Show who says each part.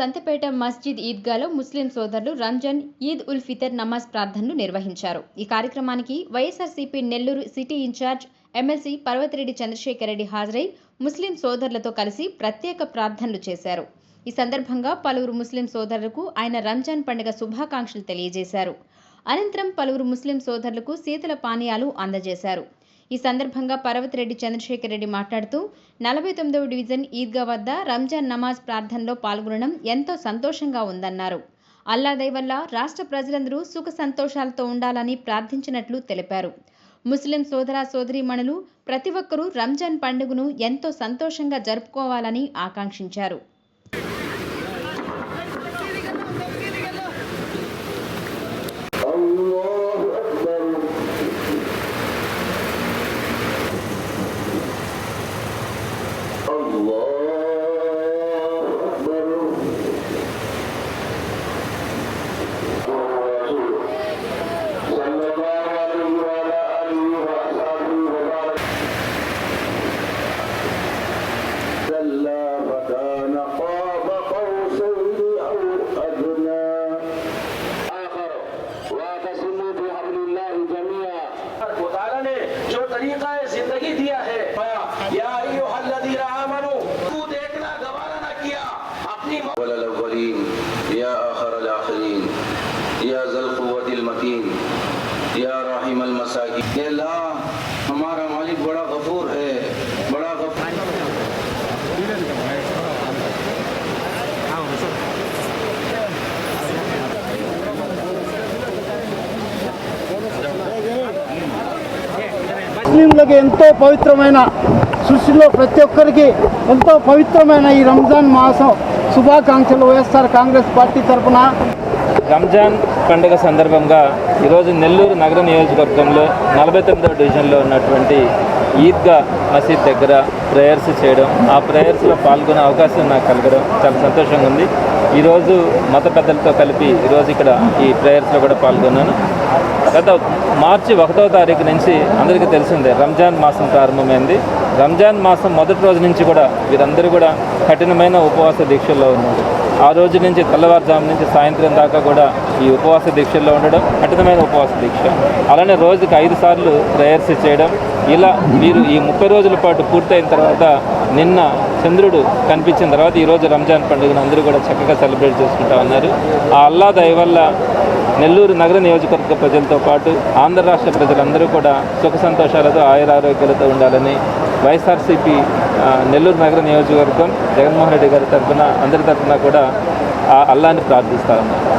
Speaker 1: సంతపేట మస్జిద్ ఈద్గాలో ముస్లిం సోదరులు రంజాన్ ఈద్ ఉల్ ఫితర్ నమాజ్ ప్రార్థనలు నిర్వహించారు. ఈ కార్యక్రమానికి YSRCP Nellore city incharge MLC Parvathireddy Chandrasekhar Reddy హాజరై ముస్లిం సోదరులతో కలిసి ప్రత్యేక ప్రార్థనలు చేశారు. ఈ సందర్భంగా పలువురు ముస్లిం సోదరులకు ఆయన రంజాన్ పండుగ శుభాకాంక్షలు తెలియజేశారు. అనంతరం పలువురు ముస్లిం సోదరులకు శీతల పానీయాలు అందజేశారు. ఈ సందర్భంగా పర్వతిరెడ్డి చంద్రశేఖర్ రెడ్డి మాట్లాడుతూ 49వ డివిజన్ ఈద్గా వద్ద రంజాన్ నమాజ్ ప్రార్థనలో పాల్గొనడం ఎంతో సంతోషంగా ఉందన్నారు. అల్లా దయ వల్ల రాష్ట్ర ప్రజలందరూ సుఖ సంతోషాలతో ఉండాలని ప్రార్థించినట్లు తెలిపారు. ముస్లిం సోదర సోదరీమణులు ప్రతి ఒక్కరూ రంజాన్ పండుగను ఎంతో సంతోషంగా జరుపుకోవాలని ఆకాంక్షించారు.
Speaker 2: जो तरीका जिंदगी दिया है या अय्युहल्लज़ीना आमनू तू देखना गवारा ना किया अपनी वललवलीन या आखिरल आखिरीन या ज़ल क़ुव्वतिल मतीन या राहिमल मसाकीन। ये अल्लाह हमारा मालिक बड़ा गफूर है, बड़ा
Speaker 3: ముస్లింలకు ఎంతో పవిత్రమైన సృష్టిలో ప్రతి ఒక్కరికి ఎంతో పవిత్రమైన ఈ రంజాన్ మాసం శుభాకాంక్షలు వైఎస్ఆర్ కాంగ్రెస్ పార్టీ తరఫున.
Speaker 4: రంజాన్ పండుగ సందర్భంగా ఈరోజు నెల్లూరు నగర నియోజకవర్గంలో 49వ డివిజన్లో ఉన్నటువంటి ఈద్గా మసీద్ దగ్గర ప్రేయర్స్ చేయడం, ఆ ప్రేయర్స్లో పాల్గొనే అవకాశం నాకు కలగడం చాలా సంతోషంగా ఉంది. ఈరోజు మత పెద్దలతో కలిపి ఈరోజు ఇక్కడ ఈ ప్రేయర్స్లో కూడా పాల్గొన్నాను. గత మార్చి 1వ తారీఖు నుంచి అందరికీ తెలిసిందే రంజాన్ మాసం ప్రారంభమైంది. రంజాన్ మాసం మొదటి రోజు నుంచి కూడా వీరందరూ కూడా కఠినమైన ఉపవాస దీక్షల్లో ఉన్నారు. ఆ రోజు నుంచి తెల్లవారుజాము నుంచి సాయంత్రం దాకా కూడా ఈ ఉపవాస దీక్షల్లో ఉండడం, కఠినమైన ఉపవాస దీక్ష. అలానే రోజుకి 5 సార్లు ప్రేయర్స్ చేయడం. ఇలా వీరు ఈ 30 రోజుల పాటు పూర్తయిన తర్వాత నిన్న చంద్రుడు కనిపించిన తర్వాత ఈరోజు రంజాన్ పండుగను అందరూ కూడా చక్కగా సెలబ్రేట్ చేసుకుంటా ఉన్నారు. ఆ అల్లా దయ వల్ల నెల్లూరు నగర నియోజకవర్గ ప్రజలతో పాటు ఆంధ్ర రాష్ట్ర ప్రజలందరూ కూడా సుఖ సంతోషాలతో ఆయురారోగ్యాలతో ఉండాలని వైఎస్ఆర్సీపీ నెల్లూరు నగర నియోజకవర్గం జగన్మోహన్ రెడ్డి గారి తరఫున అందరి తరఫున కూడా ఆ అల్లాని ప్రార్థిస్తా ఉన్నారు.